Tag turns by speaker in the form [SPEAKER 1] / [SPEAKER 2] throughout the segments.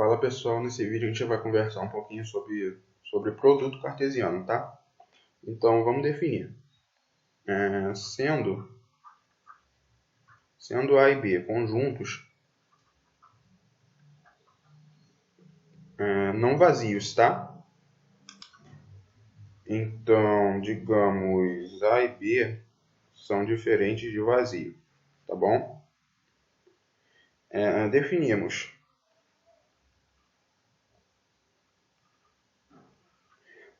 [SPEAKER 1] Fala pessoal, nesse vídeo a gente vai conversar um pouquinho sobre produto cartesiano, tá? Então vamos definir. Sendo A e B conjuntos não vazios, tá? Então, digamos, A e B são diferentes de vazio, tá bom?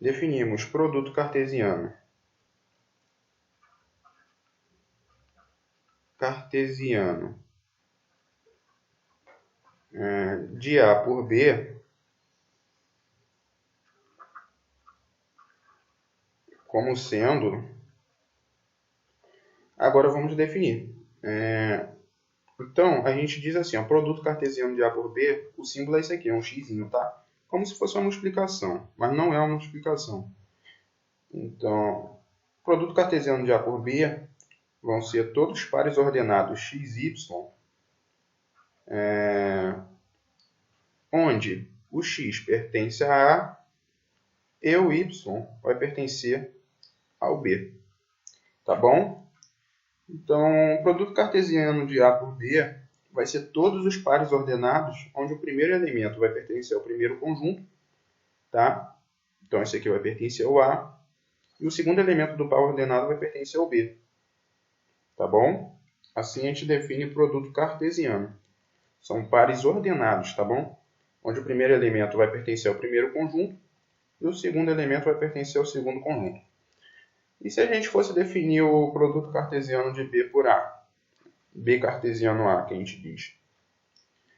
[SPEAKER 1] Definimos produto cartesiano de A por B como sendo... Agora vamos definir. Então, a gente diz assim, ó, produto cartesiano de A por B, o símbolo é esse aqui, é um xzinho, tá? Como se fosse uma multiplicação, mas não é uma multiplicação. Então, produto cartesiano de A por B vão ser todos pares ordenados x, y, onde o x pertence a A e o y vai pertencer ao B. Tá bom? Então, o produto cartesiano de A por B vai ser todos os pares ordenados, onde o primeiro elemento vai pertencer ao primeiro conjunto, tá? Então, esse aqui vai pertencer ao A, e o segundo elemento do par ordenado vai pertencer ao B, tá bom? Assim a gente define produto cartesiano. São pares ordenados, tá bom? Onde o primeiro elemento vai pertencer ao primeiro conjunto, e o segundo elemento vai pertencer ao segundo conjunto. E se a gente fosse definir o produto cartesiano de B por A? B cartesiano A, que a gente diz.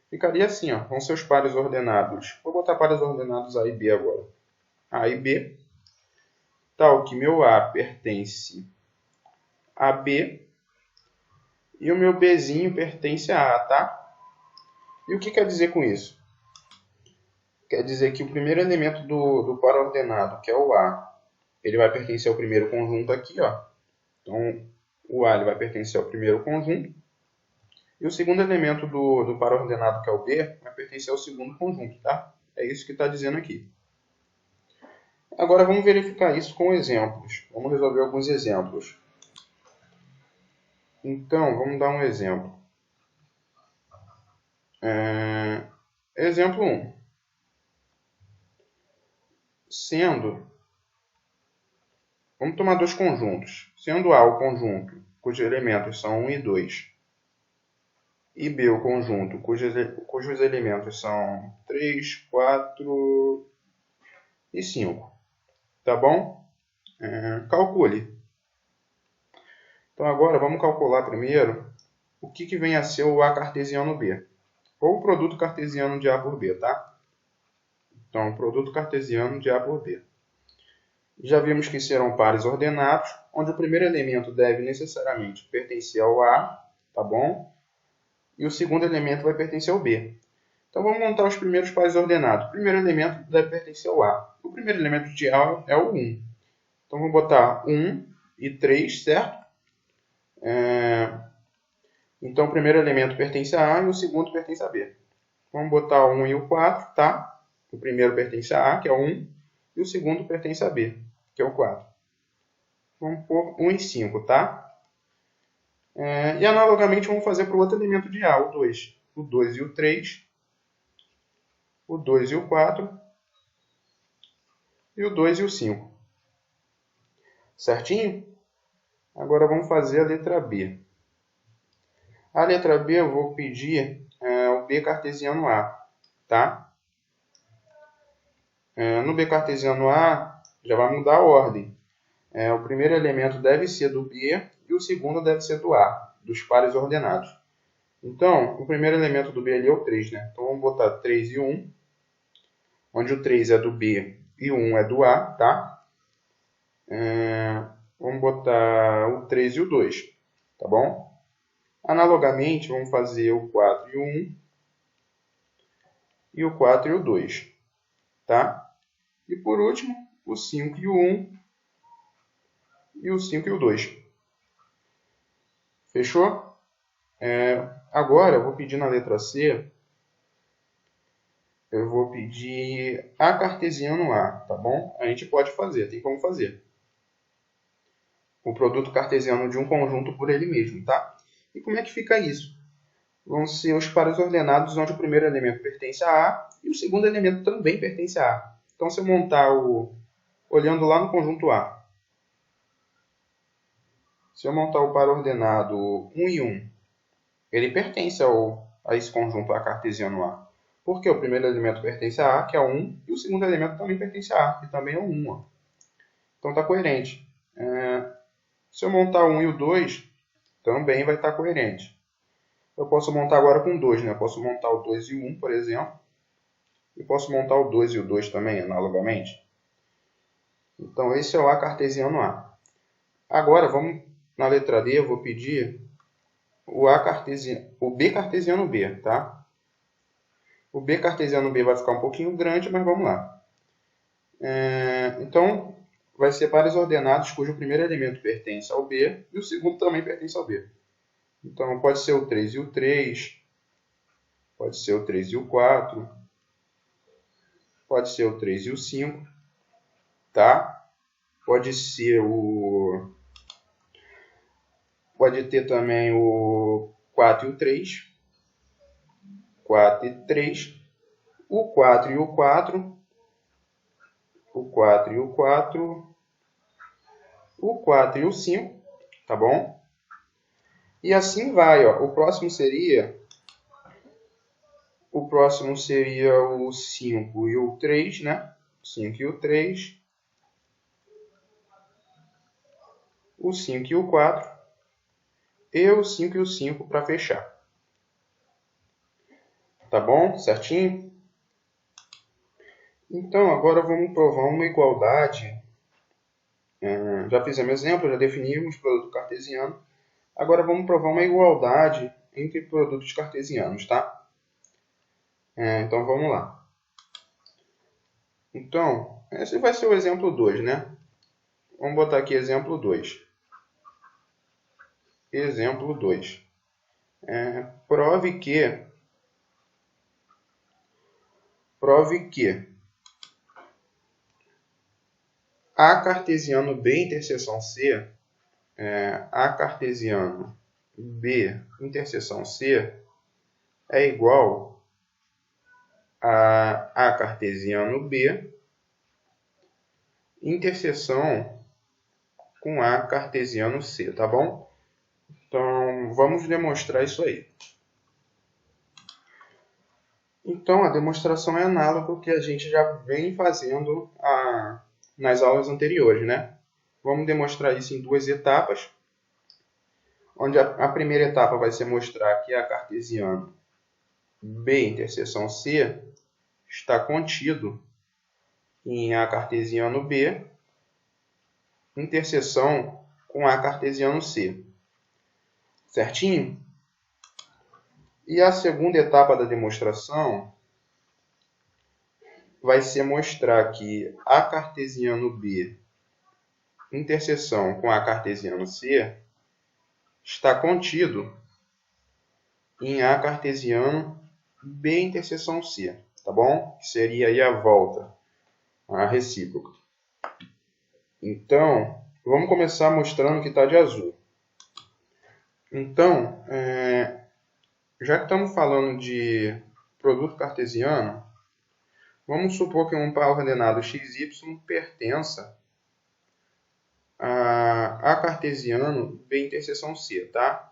[SPEAKER 1] Ficaria assim, ó, com seus pares ordenados. Vou botar pares ordenados A e B agora. A e B, tal que meu A pertence a B e o meu Bzinho pertence a A, tá? E o que quer dizer com isso? Quer dizer que o primeiro elemento do par ordenado, que é o A, ele vai pertencer ao primeiro conjunto aqui, ó. Então, o A ele vai pertencer ao primeiro conjunto. E o segundo elemento do par ordenado, que é o B, vai pertencer ao segundo conjunto, tá? É isso que está dizendo aqui. Agora vamos verificar isso com exemplos. Vamos resolver alguns exemplos. Então, vamos dar um exemplo. Exemplo 1. Vamos tomar dois conjuntos. Sendo A o conjunto cujos elementos são 1 e 2, e B o conjunto cujos elementos são 3, 4 e 5. Tá bom? Calcule. Então agora vamos calcular primeiro o que vem a ser o A cartesiano B. Ou o produto cartesiano de A por B, tá? Então, o produto cartesiano de A por B. Já vimos que serão pares ordenados, onde o primeiro elemento deve necessariamente pertencer ao A, tá bom? E o segundo elemento vai pertencer ao B. Então, vamos montar os primeiros pares ordenados. O primeiro elemento deve pertencer ao A. O primeiro elemento de A é o 1. Então, vamos botar 1 e 3, certo? Então, o primeiro elemento pertence a A e o segundo pertence a B. Vamos botar o 1 e o 4, tá? O primeiro pertence a A, que é o 1, e o segundo pertence a B, que é o 4. Vamos pôr 1 e 5, tá? E analogamente vamos fazer para o outro elemento de A, o 2. O 2 e o 3, o 2 e o 4, e o 2 e o 5. Certinho? Agora vamos fazer a letra B. A letra B eu vou pedir o B cartesiano A, tá? No B cartesiano A, já vai mudar a ordem. O primeiro elemento deve ser do B e o segundo deve ser do A, dos pares ordenados. Então, o primeiro elemento do B ali é o 3, né? Então, vamos botar 3 e 1, onde o 3 é do B e o 1 é do A, tá? Vamos botar o 3 e o 2, tá bom? Analogamente, vamos fazer o 4 e o 1, e o 4 e o 2, tá? E por último, o 5 e o 1, e o 5 e o 2. Fechou? Agora, eu vou pedir na letra C eu vou pedir A cartesiano A, tá bom? A gente pode fazer, tem como fazer. O produto cartesiano de um conjunto por ele mesmo, tá? E como é que fica isso? Vão ser os pares ordenados onde o primeiro elemento pertence a A e o segundo elemento também pertence a A. Então, se eu montar olhando lá no conjunto A, se eu montar o par ordenado 1 e 1, ele pertence a esse conjunto A cartesiano A. Porque o primeiro elemento pertence a A, que é o 1, e o segundo elemento também pertence a A, que também é o 1. Ó. Então está coerente. Se eu montar o 1 e o 2, também vai estar coerente. Eu posso montar agora com 2, né? Eu posso montar o 2 e o 1, por exemplo. E posso montar o 2 e o 2 também, analogamente. Então, esse é o A cartesiano A. Agora, vamos na letra D, eu vou pedir o B cartesiano B, tá? O B cartesiano B vai ficar um pouquinho grande, mas vamos lá. Então, vai ser pares ordenados cujo primeiro elemento pertence ao B e o segundo também pertence ao B. Então, pode ser o 3 e o 3, pode ser o 3 e o 4, pode ser o 3 e o 5, tá? Pode ser Pode ter também o 4 e o 3, 4 e 3, o 4 e o 4, o 4 e o 4, o 4 e o 5, tá bom? E assim vai, ó. O próximo seria o 5 e o 3, né? 5 e o 3, o 5 e o 4, e o 5 e o 5 para fechar. Tá bom? Certinho? Então, agora vamos provar uma igualdade. Já fizemos exemplo, já definimos produto cartesiano. Agora vamos provar uma igualdade entre produtos cartesianos, tá? Então vamos lá. Então, esse vai ser o exemplo 2, né? Vamos botar aqui exemplo 2. Exemplo 2. Prove que A cartesiano B interseção C, A cartesiano B interseção C é igual a A cartesiano B interseção com A cartesiano C, tá bom? Então, vamos demonstrar isso aí. Então, a demonstração é análoga ao que a gente já vem fazendo nas aulas anteriores, né? Vamos demonstrar isso em duas etapas, onde a primeira etapa vai ser mostrar que A cartesiano B interseção C está contido em A cartesiano B interseção com A cartesiano C. Certinho? E a segunda etapa da demonstração vai ser mostrar que A cartesiano B interseção com A cartesiano C está contido em A cartesiano B interseção C, tá bom? Que seria aí a volta, a recíproca. Então, vamos começar mostrando que está de azul. Então, já que estamos falando de produto cartesiano, vamos supor que um par ordenado XY pertença a cartesiano B interseção C, tá?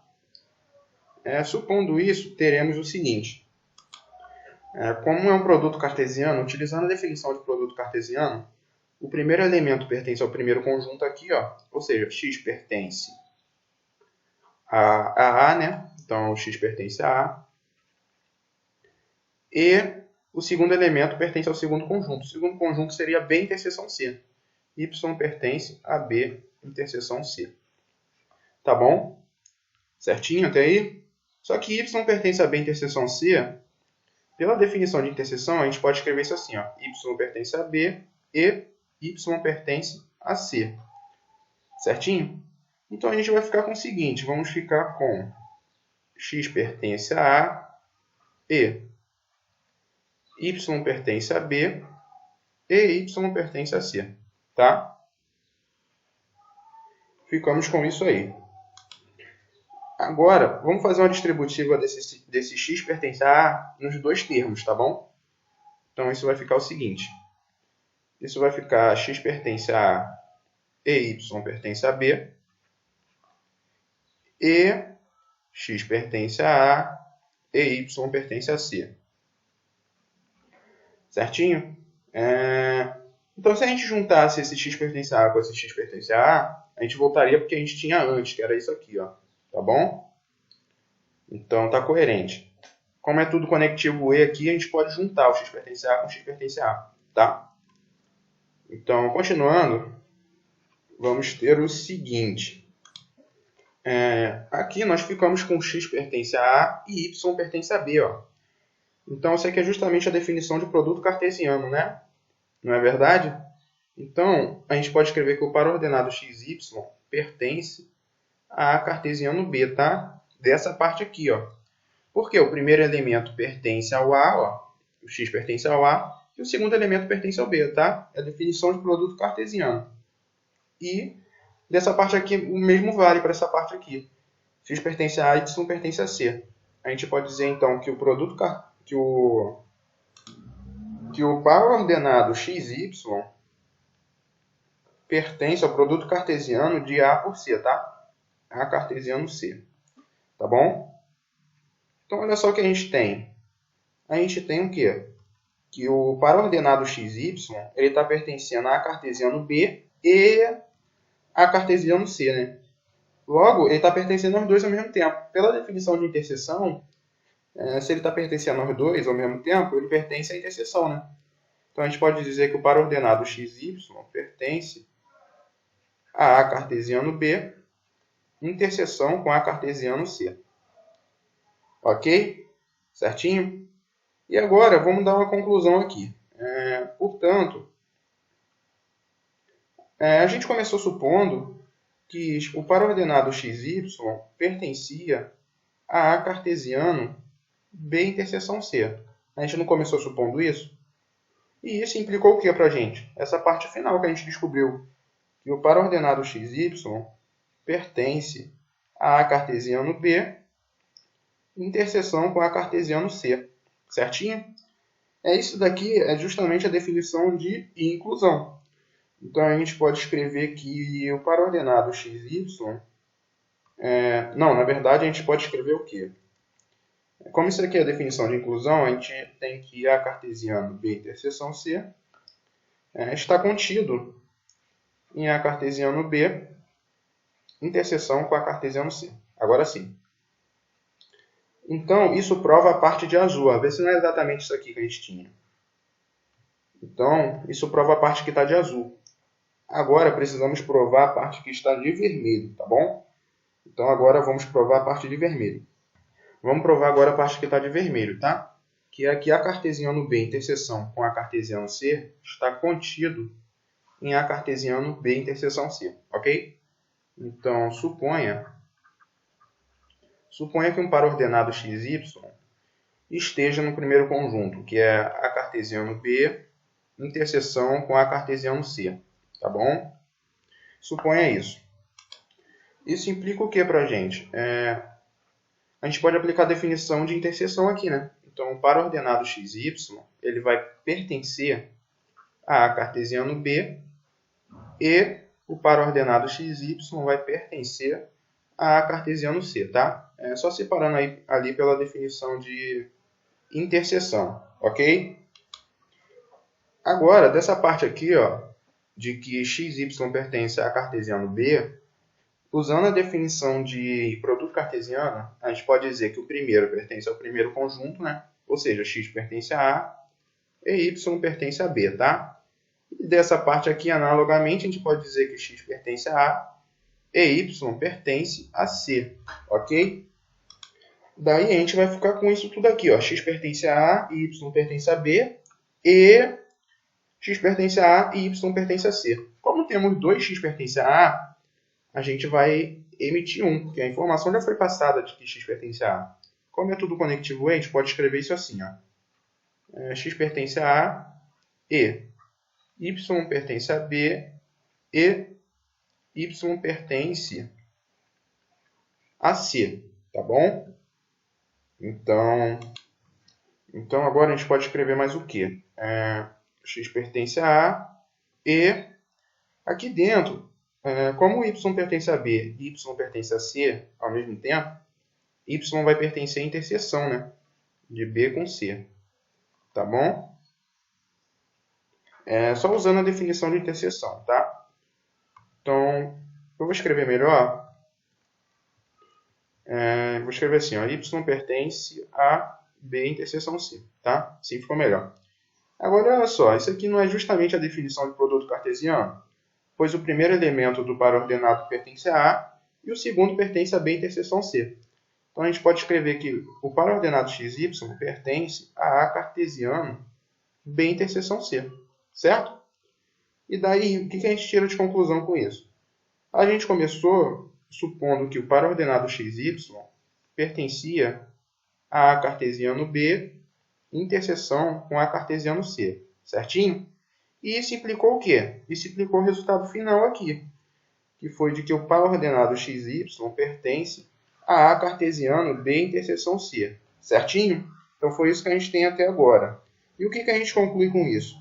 [SPEAKER 1] Supondo isso, teremos o seguinte. Como é um produto cartesiano, utilizando a definição de produto cartesiano, o primeiro elemento pertence ao primeiro conjunto aqui, ó, ou seja, x pertence a A, né? Então, x pertence a A. E o segundo elemento pertence ao segundo conjunto. O segundo conjunto seria B interseção C. Y pertence a B interseção C. Tá bom? Certinho até aí? Só que Y pertence a B interseção C, pela definição de interseção, a gente pode escrever isso assim, ó. Y pertence a B e Y pertence a C. Certinho? Então, a gente vai ficar com o seguinte. Vamos ficar com x pertence a A e y pertence a b e y pertence a c, tá? Ficamos com isso aí. Agora, vamos fazer uma distributiva desse x pertence a A nos dois termos, tá bom? Então, isso vai ficar o seguinte. Isso vai ficar x pertence a A e y pertence a B. E x pertence a A e y pertence a C. Certinho? Então, se a gente juntasse esse x pertence a A com esse x pertence a A, a gente voltaria porque a gente tinha antes, que era isso aqui, ó. Tá bom? Então, tá coerente. Como é tudo conectivo E aqui, a gente pode juntar o x pertence a A com o x pertence a A, tá? Então, continuando, vamos ter o seguinte. Aqui nós ficamos com x pertence a A e y pertence a B, ó. Então, isso aqui é justamente a definição de produto cartesiano, né? Não é verdade? Então, a gente pode escrever que o par ordenado xy pertence a cartesiano B, tá? Dessa parte aqui, ó. Porque o primeiro elemento pertence ao A, ó. O x pertence ao A. E o segundo elemento pertence ao B, tá? É a definição de produto cartesiano. E dessa parte aqui, o mesmo vale para essa parte aqui. X pertence a A e y pertence a C. A gente pode dizer, então, que o produto que o par ordenado xy pertence ao produto cartesiano de A por C, tá? A cartesiano C. Tá bom? Então, olha só o que a gente tem. A gente tem o quê? Que o par ordenado xy ele está pertencendo a cartesiano B e a cartesiano C, né? Logo, ele está pertencendo aos dois ao mesmo tempo. Pela definição de interseção, se ele está pertencendo aos dois ao mesmo tempo, ele pertence à interseção, né? Então, a gente pode dizer que o par ordenado xy pertence a cartesiano B, interseção com a cartesiano C. Ok? Certinho? E agora, vamos dar uma conclusão aqui. Portanto, a gente começou supondo que o par ordenado xy pertencia a cartesiano B interseção C. A gente não começou supondo isso? E isso implicou o que para a gente? Essa parte final que a gente descobriu. Que o par ordenado xy pertence a cartesiano B interseção com a cartesiano C. Certinho? Isso daqui é justamente a definição de inclusão. Então, a gente pode escrever que o par ordenado xy... Não, na verdade, a gente pode escrever o quê? Como isso aqui é a definição de inclusão, a gente tem que A cartesiano B interseção C está contido em A cartesiano B interseção com a cartesiano C. Agora sim. Então, isso prova a parte de azul. Vê se não é exatamente isso aqui que a gente tinha. Então, isso prova a parte que está de azul. Agora, precisamos provar a parte que está de vermelho, tá bom? Então, agora vamos provar a parte de vermelho. Vamos provar agora a parte que está de vermelho, tá? Que é que A cartesiano B interseção com A cartesiano C está contido em A cartesiano B interseção C, ok? Então, suponha que um par ordenado xy esteja no primeiro conjunto, que é A cartesiano B interseção com A cartesiano C, tá bom? Suponha isso. Isso implica o que para a gente? A gente pode aplicar a definição de interseção aqui, né? Então, o par ordenado xy ele vai pertencer a cartesiano B e o par ordenado xy vai pertencer a cartesiano C, tá? Só separando ali pela definição de interseção, ok? Agora, dessa parte aqui, ó, de que xy pertence a cartesiano B, usando a definição de produto cartesiano, a gente pode dizer que o primeiro pertence ao primeiro conjunto, né? Ou seja, x pertence a A e y pertence a B, tá? E dessa parte aqui, analogamente, a gente pode dizer que x pertence a A e y pertence a C, ok? Daí a gente vai ficar com isso tudo aqui, ó. X pertence a A e y pertence a B e x pertence a A e y pertence a C. Como temos 2x pertence a A gente vai emitir 1, porque a informação já foi passada de que x pertence a A. Como é tudo conectivo, a gente pode escrever isso assim, ó. x pertence a A e y pertence a B e y pertence a C, tá bom? Então agora a gente pode escrever mais o quê? X pertence a A e aqui dentro, como y pertence a B e y pertence a C ao mesmo tempo, y vai pertencer à interseção, né, de B com C, tá bom? Só usando a definição de interseção, tá? Então, eu vou escrever melhor. Vou escrever assim, ó, y pertence a B interseção C, tá? Assim ficou melhor. Agora, olha só, isso aqui não é justamente a definição de produto cartesiano, pois o primeiro elemento do par ordenado pertence a A e o segundo pertence a B interseção C. Então, a gente pode escrever que o par ordenado XY pertence a A cartesiano B interseção C, certo? E daí, o que a gente tira de conclusão com isso? A gente começou supondo que o par ordenado XY pertencia a A cartesiano B interseção com A cartesiano C, certinho? E isso implicou o quê? Isso implicou o resultado final aqui, que foi de que o par ordenado XY pertence a A cartesiano B interseção C, certinho? Então foi isso que a gente tem até agora. E o que a gente conclui com isso?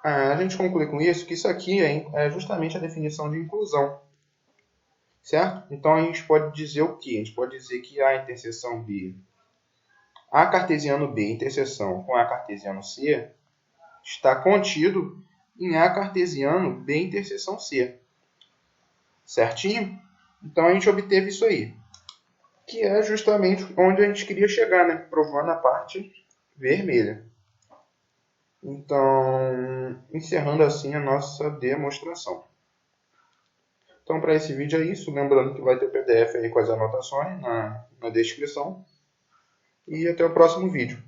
[SPEAKER 1] A gente conclui com isso que isso aqui é justamente a definição de inclusão, certo? Então a gente pode dizer o quê? A gente pode dizer que A interseção B, A cartesiano B interseção com A cartesiano C está contido em A cartesiano B interseção C, certinho? Então a gente obteve isso aí, que é justamente onde a gente queria chegar, né? Provando a parte vermelha. Então, encerrando assim a nossa demonstração. Então, para esse vídeo é isso. Lembrando que vai ter PDF aí com as anotações na descrição. E até o próximo vídeo.